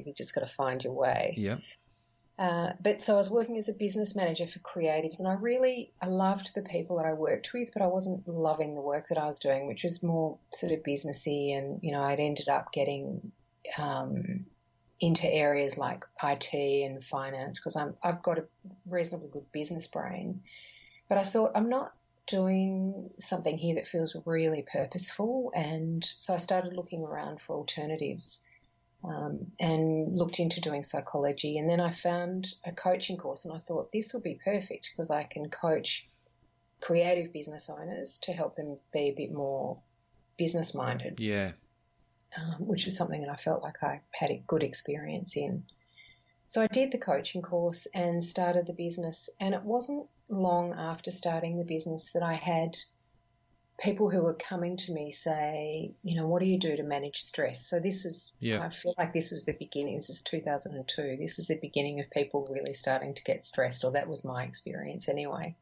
You just got to find your way. Yeah. But so I was working as a business manager for creatives, and I loved the people that I worked with, but I wasn't loving the work that I was doing, which was more sort of businessy. And, I'd ended up getting into areas like IT and finance because I've got a reasonably good business brain. But I thought, I'm not doing something here that feels really purposeful. And so I started looking around for alternatives. And looked into doing psychology, and then I found a coaching course, and I thought this will be perfect because I can coach creative business owners to help them be a bit more business minded. Yeah. Which is something that I felt like I had a good experience in. So I did the coaching course and started the business, and it wasn't long after starting the business that I had people who were coming to me say, what do you do to manage stress? So this is, I feel like this was the beginning. This is 2002. This is the beginning of people really starting to get stressed, or that was my experience anyway.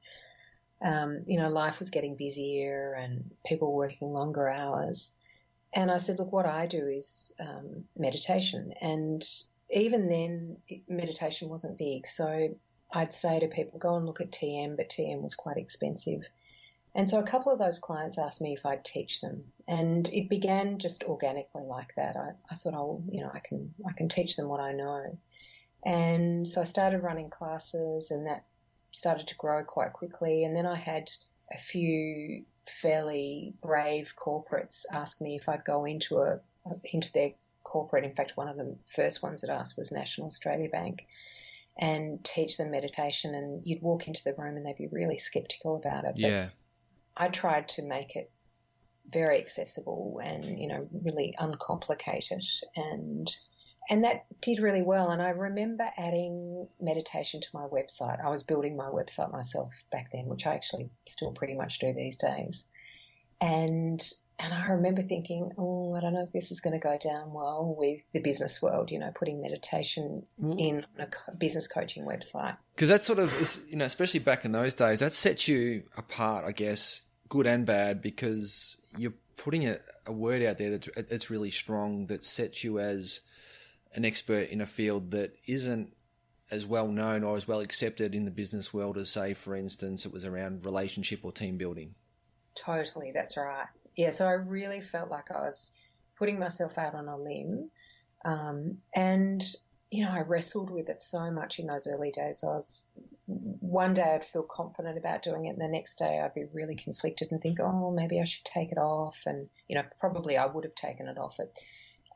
Life was getting busier and people working longer hours. And I said, look, what I do is meditation. And even then, meditation wasn't big. So I'd say to people, go and look at TM, but TM was quite expensive. And so a couple of those clients asked me if I'd teach them, and it began just organically like that. I thought, I can teach them what I know. And so I started running classes, and that started to grow quite quickly. And then I had a few fairly brave corporates ask me if I'd go into their corporate. In fact, one of the first ones that asked was National Australia Bank, and teach them meditation. And you'd walk into the room and they'd be really skeptical about it. Yeah. I tried to make it very accessible and, really uncomplicated, and that did really well. And I remember adding meditation to my website. I was building my website myself back then, which I actually still pretty much do these days. And I remember thinking, I don't know if this is going to go down well with the business world, putting meditation in on a business coaching website. Because that sort of, especially back in those days, that sets you apart, I guess, good and bad, because you're putting a word out there that's really strong, that sets you as an expert in a field that isn't as well known or as well accepted in the business world as, say, for instance, it was around relationship or team building. Totally, that's right. Yeah, so I really felt like I was putting myself out on a limb, and I wrestled with it so much in those early days. One day I'd feel confident about doing it, and the next day I'd be really conflicted and think, maybe I should take it off. And, probably I would have taken it off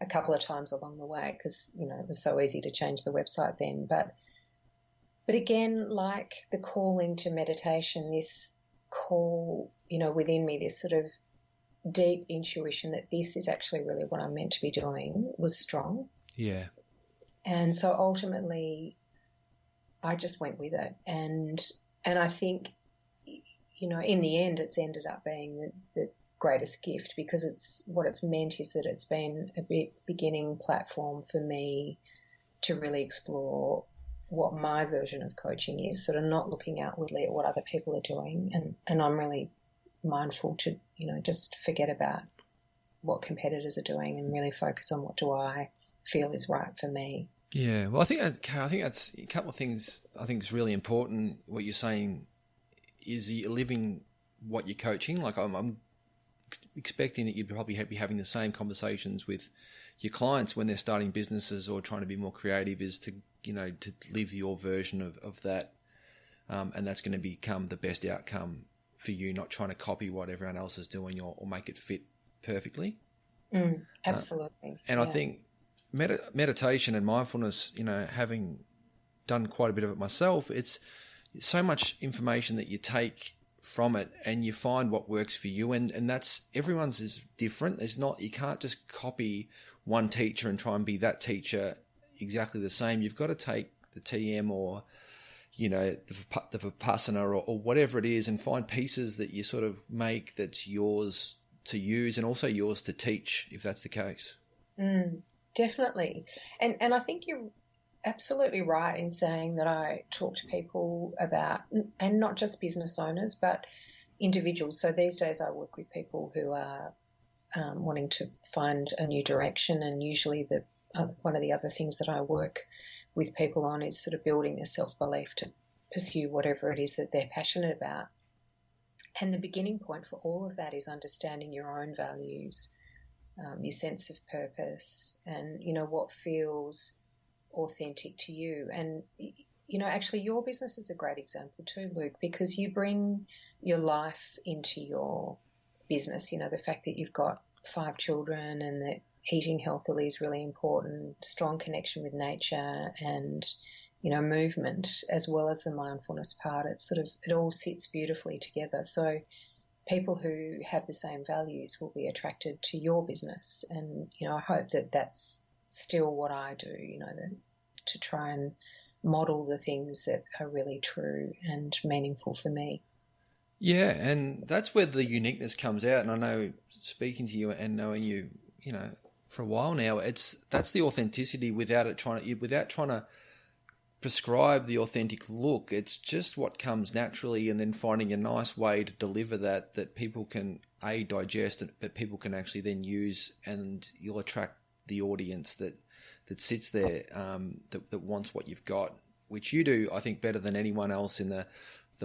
a couple of times along the way because, it was so easy to change the website then. But again, like the calling to meditation, this call, within me, this sort of deep intuition that this is actually really what I'm meant to be doing was strong. Yeah. And so ultimately I just went with it. And I think, in the end it's ended up being the greatest gift, because what it's meant is that it's been a beginning platform for me to really explore what my version of coaching is, sort of not looking outwardly at what other people are doing. And I'm really mindful to, just forget about what competitors are doing and really focus on what do I feel is right for me. Yeah, well, I think that's a couple of things I think is really important. What you're saying is you're living what you're coaching. Like I'm expecting that you'd probably be having the same conversations with your clients when they're starting businesses or trying to be more creative, is to live your version of that, and that's going to become the best outcome for you, not trying to copy what everyone else is doing or make it fit perfectly. Absolutely. And I think meditation and mindfulness, having done quite a bit of it myself, it's so much information that you take from it and you find what works for you, and that's, everyone's is different. You can't just copy one teacher and try and be that teacher exactly the same. You've got to take the TM or the Vipassana or whatever it is, and find pieces that you sort of make that's yours to use and also yours to teach, if that's the case. Definitely. And I think you're absolutely right in saying that I talk to people about, and not just business owners, but individuals. So these days I work with people who are wanting to find a new direction, and usually one of the other things that I work with people on is sort of building their self-belief to pursue whatever it is that they're passionate about. And the beginning point for all of that is understanding your own values, your sense of purpose, and, what feels authentic to you. And, actually your business is a great example too, Luke, because you bring your life into your business. The fact that you've got 5 children and that eating healthily is really important, strong connection with nature and, movement, as well as the mindfulness part. It all sits beautifully together. So people who have the same values will be attracted to your business. And, I hope that that's still what I do, to try and model the things that are really true and meaningful for me. Yeah, and that's where the uniqueness comes out. And I know, speaking to you and knowing you, for a while now, that's the authenticity without trying to prescribe the authentic look. It's just what comes naturally, and then finding a nice way to deliver that people can digest, but people can actually then use, and you'll attract the audience that sits there, that wants what you've got, which you do, I think, better than anyone else in the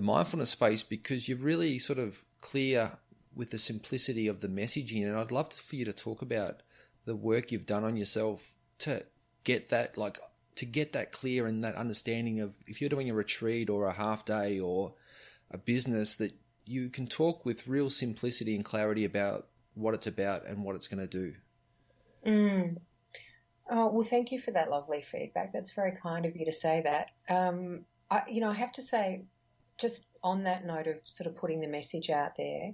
mindfulness space, because you're really sort of clear with the simplicity of the messaging. And I'd love for you to talk about the work you've done on yourself to get that clear, and that understanding of, if you're doing a retreat or a half day or a business, that you can talk with real simplicity and clarity about what it's about and what it's going to do. Oh, well, thank you for that lovely feedback. That's very kind of you to say that. I have to say, just on that note of sort of putting the message out there,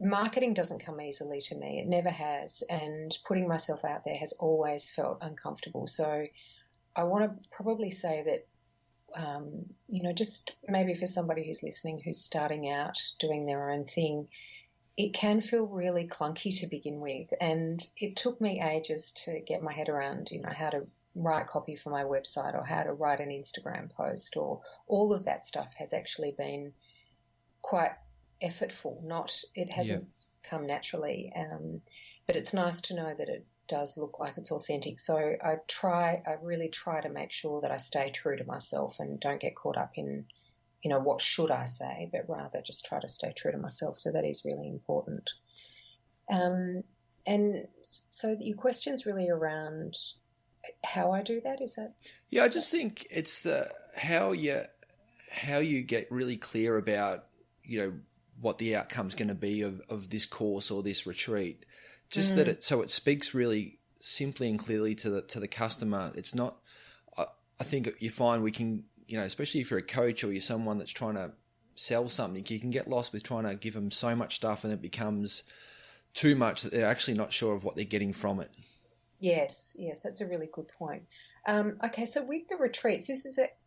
marketing doesn't come easily to me. It never has. And putting myself out there has always felt uncomfortable. So I want to probably say that, just maybe for somebody who's listening, who's starting out doing their own thing, it can feel really clunky to begin with. And it took me ages to get my head around, how to write copy for my website or how to write an Instagram post, or all of that stuff has actually been quite effortful. It hasn't come naturally. But it's nice to know that it does look like it's authentic. So I really try to make sure that I stay true to myself and don't get caught up in, what should I say, but rather just try to stay true to myself. So that is really important. And so your question's really around how I do that, is that? Yeah, I just think it's how you get really clear about, what the outcome's going to be of this course or this retreat. Just that it speaks really simply and clearly to the customer. It's not, I think you find we can, especially if you're a coach or you're someone that's trying to sell something, you can get lost with trying to give them so much stuff, and it becomes too much that they're actually not sure of what they're getting from it. Yes, that's a really good point. Okay, so with the retreats,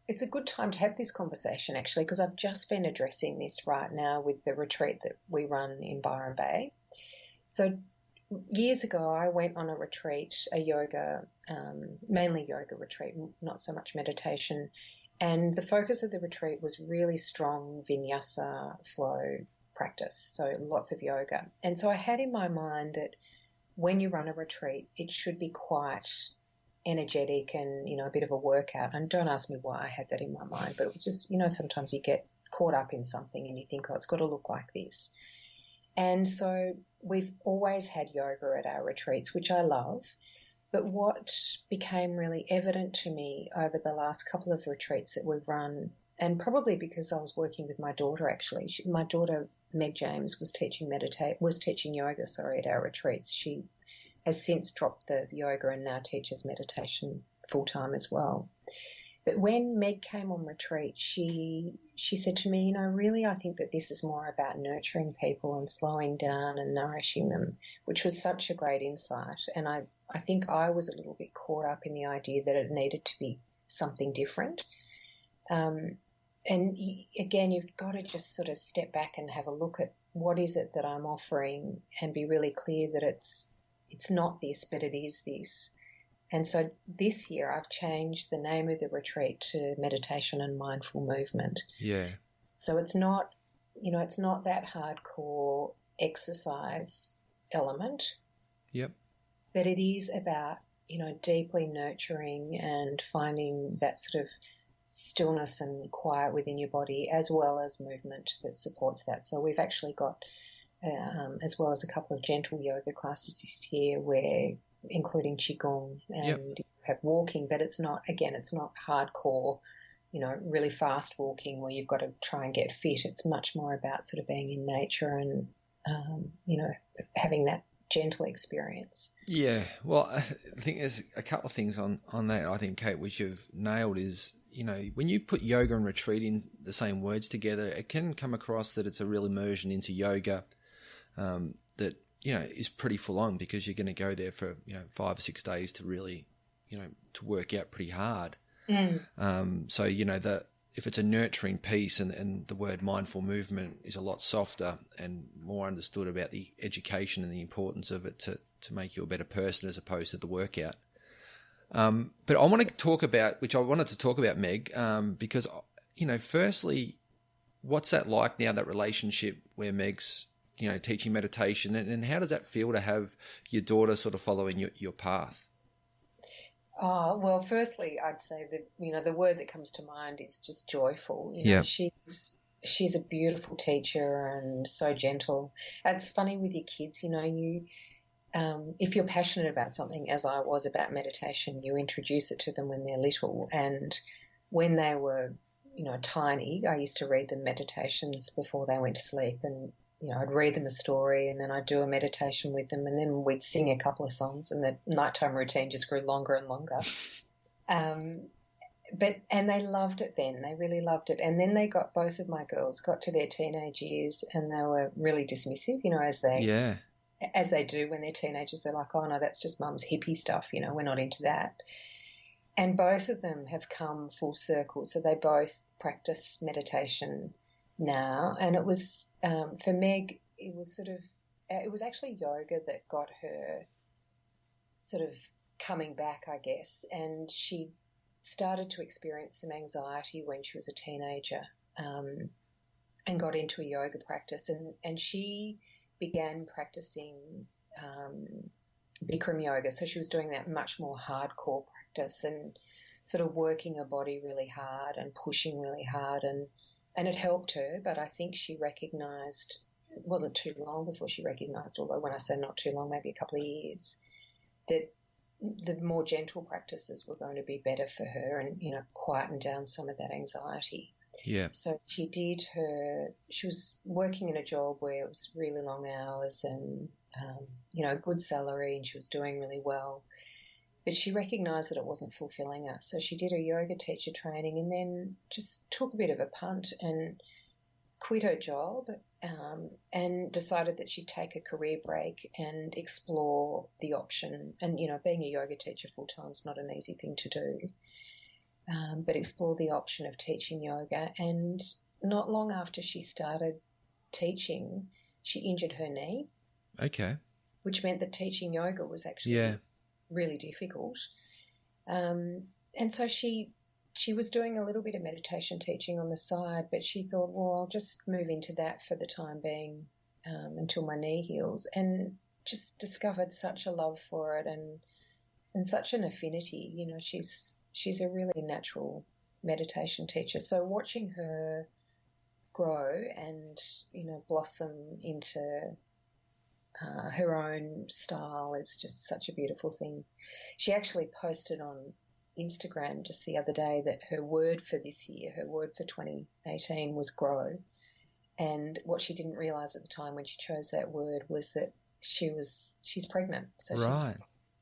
it's a good time to have this conversation, actually, because I've just been addressing this right now with the retreat that we run in Byron Bay. So years ago, I went on a retreat, mainly yoga retreat, not so much meditation. And the focus of the retreat was really strong vinyasa flow practice, so lots of yoga. And so I had in my mind that when you run a retreat, it should be quite energetic and, a bit of a workout. And don't ask me why I had that in my mind, but it was just, sometimes you get caught up in something and you think, oh, it's got to look like this. And so we've always had yoga at our retreats, which I love. But what became really evident to me over the last couple of retreats that we've run, and probably because I was working with my daughter, actually, my daughter Meg James was teaching yoga, at our retreats. She has since dropped the yoga and now teaches meditation full time as well. But when Meg came on retreat, she said to me, really, I think that this is more about nurturing people and slowing down and nourishing them, which was such a great insight. And I think I was a little bit caught up in the idea that it needed to be something different. And again, you've got to just sort of step back and have a look at what is it that I'm offering and be really clear that it's not this, but it is this. And so this year I've changed the name of the retreat to Meditation and Mindful Movement. Yeah. So it's not that hardcore exercise element. Yep. But it is about, deeply nurturing and finding that sort of stillness and quiet within your body, as well as movement that supports that. So we've actually got, as well as a couple of gentle yoga classes this year, where including qigong and have walking, but it's not hardcore, really fast walking where you've got to try and get fit. It's much more about sort of being in nature and, having that gentle experience. Yeah. Well, I think there's a couple of things on that, I think, Kate, which you've nailed is, when you put yoga and retreat in the same words together, it can come across that it's a real immersion into yoga that, is pretty full on, because you're going to go there for, 5 or 6 days to really, to work out pretty hard. So, if it's a nurturing piece and the word mindful movement is a lot softer and more understood about the education and the importance of it to make you a better person as opposed to the workout. But I wanted to talk about, Meg, because, firstly, what's that like now, that relationship where Meg's, teaching meditation, and how does that feel to have your daughter sort of following your path? Oh, well, firstly, I'd say that, the word that comes to mind is just joyful. She's a beautiful teacher and so gentle. It's funny with your kids, if you're passionate about something, as I was about meditation, you introduce it to them when they're little. And when they were, tiny, I used to read them meditations before they went to sleep, and I'd read them a story and then I'd do a meditation with them, and then we'd sing a couple of songs, and the nighttime routine just grew longer and longer. And they loved it then. They really loved it. And then both of my girls got to their teenage years and they were really dismissive, as they do when they're teenagers. They're like, oh, no, that's just mum's hippie stuff, we're not into that. And both of them have come full circle. So they both practice meditation now. And it was, for Meg, it was actually yoga that got her sort of coming back, I guess. And she started to experience some anxiety when she was a teenager, and got into a yoga practice. And she began practicing Bikram yoga. So she was doing that much more hardcore practice and sort of working her body really hard and pushing really hard. And it helped her, but I think she recognised, it wasn't too long before she recognised, although when I say not too long, maybe a couple of years, that the more gentle practices were going to be better for her and, quieten down some of that anxiety. Yeah. So she was working in a job where it was really long hours and, good salary, and she was doing really well. But she recognised that it wasn't fulfilling her. So she did her yoga teacher training and then just took a bit of a punt and quit her job, and decided that she'd take a career break and explore the option. And, being a yoga teacher full-time is not an easy thing to do, but explore the option of teaching yoga. And not long after she started teaching, she injured her knee. Okay. Which meant that teaching yoga was actually really difficult. And so she was doing a little bit of meditation teaching on the side, but she thought, well, I'll just move into that for the time being, until my knee heals, and just discovered such a love for it and such an affinity. She's a really natural meditation teacher. So watching her grow and, blossom into her own style is just such a beautiful thing. She actually posted on Instagram just the other day that her word for this year, her word for 2018 was grow. And what she didn't realise at the time when she chose that word was that she's pregnant. So right.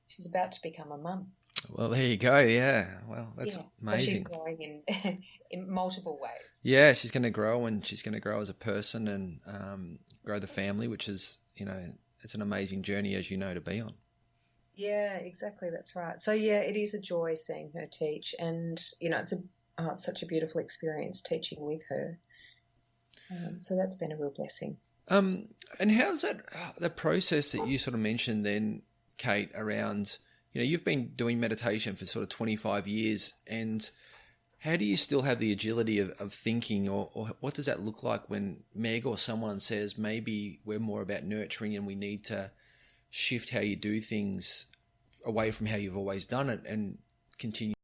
She's about to become a mum. Well, there you go. Yeah. Well, that's amazing. Well, she's growing in multiple ways. Yeah, she's going to grow, and she's going to grow as a person and grow the family, which is, it's an amazing journey, as you know, to be on. Yeah, exactly. That's right. So, yeah, it is a joy seeing her teach, and, it's such a beautiful experience teaching with her. So that's been a real blessing. And how's that, the process that you sort of mentioned then, Kate, around, you've been doing meditation for sort of 25 years, and how do you still have the agility of thinking, or what does that look like when Meg or someone says, maybe we're more about nurturing and we need to shift how you do things away from how you've always done it and continue